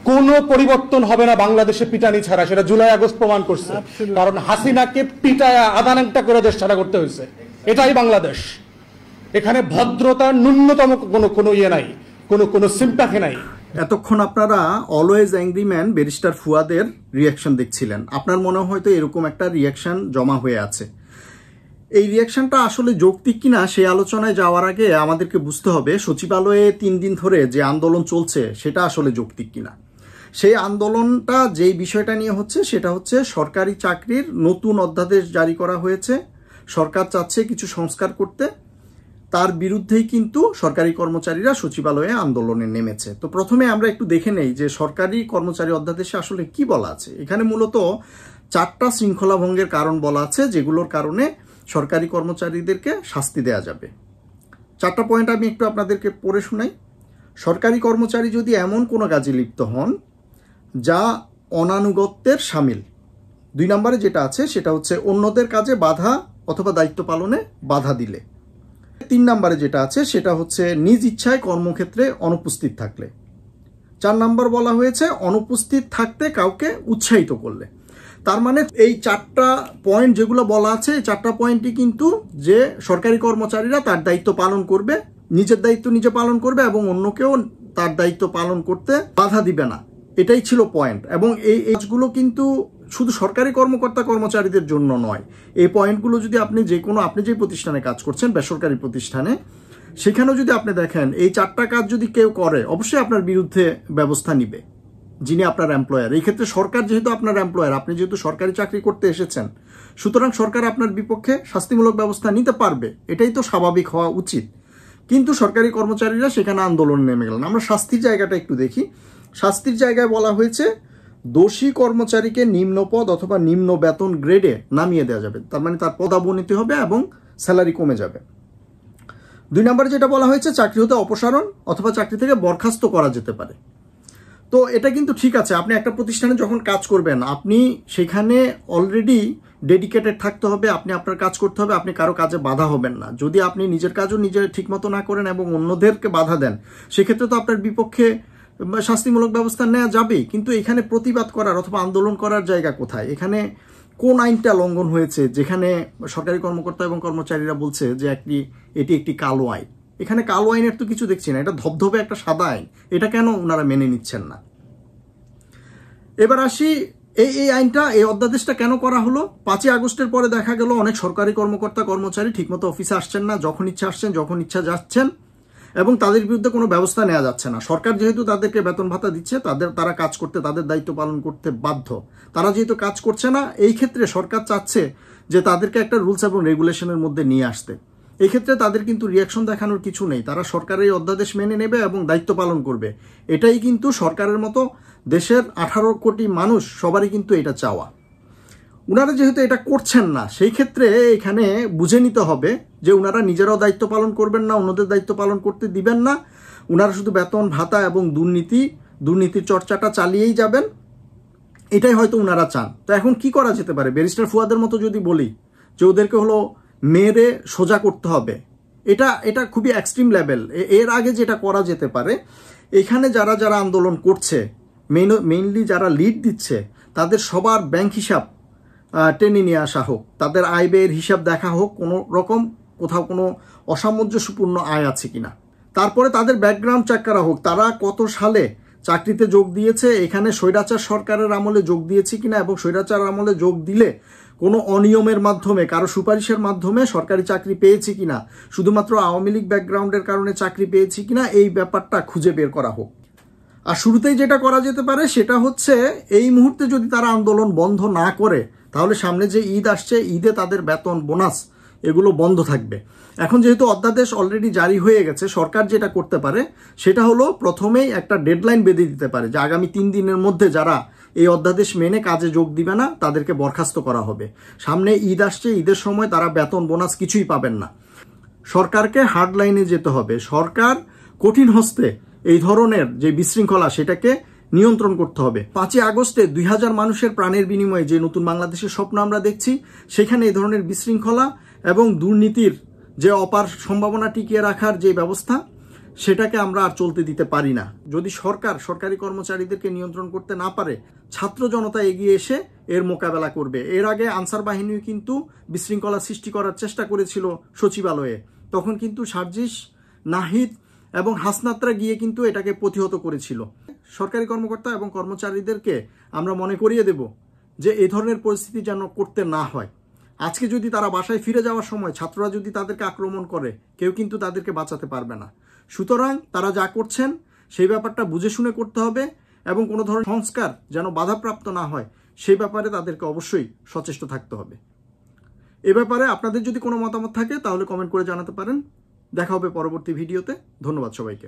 কোনো পরিবর্তন হবে না বাংলাদেশে পিটানি ছাড়া, সেটা জুলাই আগস্ট প্রমাণ করছে। কারণ হাসিনাকে পিটায়া আদানাংটা করে দেশ ছাড়া করতে হয়েছে। এটাই বাংলাদেশ। এখানে ভদ্রতার ন্যূনতম কোনো ইয়ে নাই, কোনো সিম্প্যাথি নাই। এতক্ষণ আপনারা অলওয়েজ অ্যাংরি ম্যান ব্যারিস্টার ফুয়াদের রিয়াকশন দেখছিলেন। আপনার মনে হয়তো এরকম একটা রিয়াকশন জমা হয়ে আছে। এই রিয়াকশনটা আসলে যৌক্তিক কিনা সেই আলোচনায় যাওয়ার আগে আমাদেরকে বুঝতে হবে সচিবালয়ে 3 দিন ধরে যে আন্দোলন চলছে সেটা আসলে যৌক্তিক কিনা। সেই আন্দোলনটা যেই বিষয়টা নিয়ে হচ্ছে সেটা হচ্ছে সরকারি চাকরির নতুন অধ্যাদেশ জারি করা হয়েছে, সরকার চাচ্ছে কিছু সংস্কার করতে, তার বিরুদ্ধেই কিন্তু সরকারি কর্মচারীরা সচিবালয়ে আন্দোলনে নেমেছে। তো প্রথমে আমরা একটু দেখে নেই যে সরকারি কর্মচারী অধ্যাদেশে আসলে কি বলা আছে। এখানে মূলত 4টা শৃঙ্খলা ভঙ্গের কারণ বলা আছে, যেগুলোর কারণে সরকারি কর্মচারীদেরকে শাস্তি দেয়া যাবে। 4টা পয়েন্ট আমি একটু আপনাদেরকে পড়ে শোনাই। সরকারি কর্মচারী যদি এমন কোনো কাজে লিপ্ত হন যা অনানুগত্যের শামিল। 2 নম্বরে যেটা আছে সেটা হচ্ছে অন্যদের কাজে বাধা অথবা দায়িত্ব পালনে বাধা দিলে। 3 নম্বরে যেটা আছে সেটা হচ্ছে নিজ ইচ্ছায় কর্মক্ষেত্রে অনুপস্থিত থাকলে। 4 নম্বর বলা হয়েছে অনুপস্থিত থাকতে কাউকে উৎসাহিত করলে। তার মানে এই 4টা পয়েন্ট যেগুলো বলা আছে, এই 4টা পয়েন্টই কিন্তু যে সরকারি কর্মচারীরা তার দায়িত্ব পালন করবে, নিজের দায়িত্ব নিজে পালন করবে এবং অন্যকেও তার দায়িত্ব পালন করতে বাধা দিবে না, এটাই ছিল পয়েন্ট। এবং এই কাজগুলো কিন্তু শুধু সরকারি কর্মকর্তা কর্মচারীদের জন্য নয়। এই পয়েন্টগুলো যদি আপনি যে প্রতিষ্ঠানে কাজ করছেন, বেসরকারি প্রতিষ্ঠানে, সেখানেও যদি আপনি দেখেন এই 4টা কাজ যদি কেউ করে অবশ্যই আপনার বিরুদ্ধে ব্যবস্থা নিবে যিনি আপনার এমপ্লয়ার। এই ক্ষেত্রে সরকার যেহেতু আপনার এমপ্লয়ার, আপনি যেহেতু সরকারি চাকরি করতে এসেছেন, সুতরাং সরকার আপনার বিপক্ষে শাস্তিমূলক ব্যবস্থা নিতে পারবে, এটাই তো স্বাভাবিক হওয়া উচিত। কিন্তু সরকারি কর্মচারীরা সেখানে আন্দোলন নেমে গেলেন। আমরা শাস্তির জায়গাটা একটু দেখি। শাস্তির জায়গায় বলা হয়েছে দোষী কর্মচারীকে নিম্ন পদ অথবা নিম্ন বেতন গ্রেডে নামিয়ে দেওয়া যাবে, তার মানে তার পদাবনতি হবে এবং স্যালারি কমে যাবে। 2 নম্বরে যেটা বলা হয়েছে চাকরি হতে অপসারণ অথবা চাকরি থেকে বরখাস্ত করা যেতে পারে। তো এটা কিন্তু ঠিক আছে, আপনি একটা প্রতিষ্ঠানে যখন কাজ করবেন আপনি সেখানে অলরেডি ডেডিকেটেড থাকতে হবে, আপনি আপনার কাজ করতে হবে, আপনি কারো কাজে বাধা হবেন না। যদি আপনি নিজের কাজও নিজে ঠিকমতো না করেন এবং অন্যদেরকে বাধা দেন, সেক্ষেত্রে তো আপনার বিপক্ষে শাস্তিমূলক ব্যবস্থা নেওয়া যাবেই। কিন্তু এখানে প্রতিবাদ করার অথবা আন্দোলন করার জায়গা কোথায়? এখানে কোন আইনটা লঙ্ঘন হয়েছে যেখানে সরকারি কর্মকর্তা এবং কর্মচারীরা বলছে যে এটি একটি কালো আইন? এখানে কালো আইনের তো কিছু দেখছি না, এটা ধবধবে একটা সাদা আইন। এটা কেন ওনারা মেনে নিচ্ছেন না? এবার আসি এই আইনটা, এই অধ্যাদেশটা কেন করা হলো? 5ই আগস্টের পরে দেখা গেল অনেক সরকারি কর্মকর্তা কর্মচারী ঠিকমতো অফিসে আসছেন না, যখন ইচ্ছা আসছেন যখন ইচ্ছা যাচ্ছেন, এবং তাদের বিরুদ্ধে কোনো ব্যবস্থা নেওয়া যাচ্ছে না। সরকার যেহেতু তাদেরকে বেতন ভাতা দিচ্ছে, তারা কাজ করতে, তাদের দায়িত্ব পালন করতে বাধ্য। তারা যেহেতু কাজ করছে না, এই ক্ষেত্রে সরকার চাচ্ছে যে তাদেরকে একটা রুলস এবং রেগুলেশনের মধ্যে নিয়ে আসতে। এই ক্ষেত্রে তাদের কিন্তু রিয়াকশন দেখানোর কিছু নেই, তারা সরকারের এই অধ্যাদেশ মেনে নেবে এবং দায়িত্ব পালন করবে। এটাই কিন্তু সরকারের মতো দেশের 18 কোটি মানুষ সবারই কিন্তু এটা চাওয়া। উনারা যেহেতু এটা করছেন না, সেই ক্ষেত্রে এখানে বুঝে নিতে হবে যে উনারা নিজেরাও দায়িত্ব পালন করবেন না, অন্যদের দায়িত্ব পালন করতে দিবেন না। উনারা শুধু বেতন ভাতা এবং দুর্নীতির চর্চাটা চালিয়েই যাবেন, এটাই হয়তো উনারা চান। তো এখন কি করা যেতে পারে? ব্যারিস্টার ফুয়াদের মতো যদি বলি যে ওদেরকে হলো মেরে সোজা করতে হবে, এটা খুবই এক্সট্রিম লেভেল। এর আগে যেটা করা যেতে পারে, এখানে যারা আন্দোলন করছে, মেইনলি যারা লিড দিচ্ছে, তাদের সবার ব্যাংক হিসাব টেনে নিয়ে আসা হোক, তাদের আয় ব্যয়ের হিসাব দেখা হোক, কোনো রকম কোথাও কোনো অসামঞ্জস্যপূর্ণ আয় আছে কিনা। তারপরে তাদের ব্যাকগ্রাউন্ড চেক করা হোক, তারা কত সালে চাকরিতে যোগ দিয়েছে, এখানে স্বৈরাচার সরকারের আমলে যোগ দিয়েছে কিনা, এবং স্বৈরাচার আমলে যোগ দিলে কোনো অনিয়মের মাধ্যমে, কারো সুপারিশের মাধ্যমে সরকারি চাকরি পেয়েছে কিনা, শুধুমাত্র আওয়ামী লীগ ব্যাকগ্রাউন্ডের কারণে চাকরি পেয়েছে কিনা, এই ব্যাপারটা খুঁজে বের করা হোক। আর শুরুতেই যেটা করা যেতে পারে সেটা হচ্ছে এই মুহূর্তে যদি তারা আন্দোলন বন্ধ না করে, তাহলে সামনে যে ঈদ আসছে, ঈদে তাদের বেতন বোনাস এগুলো বন্ধ থাকবে। এখন যেহেতু অধ্যাদেশ অলরেডি জারি হয়ে গেছে, সরকার যেটা করতে পারে সেটা হলো প্রথমেই একটা ডেডলাইন বেঁধে দিতে পারে যে আগামী 3 দিনের মধ্যে যারা এই অধ্যাদেশ মেনে কাজে যোগ দিবে না তাদেরকে বরখাস্ত করা হবে। সামনে ঈদ আসছে, ঈদের সময় তারা বেতন বোনাস কিছুই পাবেন না। সরকারকে হার্ড লাইনে যেতে হবে, সরকার কঠিন হস্তে এই ধরনের যে বিশৃঙ্খলা সেটাকে নিয়ন্ত্রণ করতে হবে। 5ই আগস্টে 2000 মানুষের প্রাণের বিনিময়ে যে নতুন বাংলাদেশের স্বপ্ন আমরা দেখছি, সেখানে এই ধরনের বিশৃঙ্খলা এবং দুর্নীতির যে অপার সম্ভাবনা টিকিয়ে রাখার যে ব্যবস্থা, সেটাকে আমরা আর চলতে দিতে পারি না। যদি সরকারি কর্মচারীদেরকে নিয়ন্ত্রণ করতে না পারে, ছাত্র জনতা এগিয়ে এসে এর মোকাবেলা করবে। এর আগে আনসার বাহিনীও কিন্তু বিশৃঙ্খলা সৃষ্টি করার চেষ্টা করেছিল সচিবালয়ে, তখন কিন্তু সার্জিস, নাহিদ এবং হাসনাতরা গিয়ে কিন্তু এটাকে প্রতিহত করেছিল। সরকারি কর্মকর্তা এবং কর্মচারীদেরকে আমরা মনে করিয়ে দেব যে এই ধরনের পরিস্থিতি যেন করতে না হয়। আজকে যদি তারা বাসায় ফিরে যাওয়ার সময় ছাত্ররা যদি তাদেরকে আক্রমণ করে, কেউ কিন্তু তাদেরকে বাঁচাতে পারবে না। সুতরাং তারা যা করছেন সেই ব্যাপারটা বুঝে শুনে করতে হবে এবং কোনো ধরনের সংস্কার যেন বাধাপ্রাপ্ত না হয় সেই ব্যাপারে তাদেরকে অবশ্যই সচেষ্ট থাকতে হবে। এ ব্যাপারে আপনাদের যদি কোনো মতামত থাকে তাহলে কমেন্ট করে জানাতে পারেন। দেখা হবে পরবর্তী ভিডিওতে। ধন্যবাদ সবাইকে।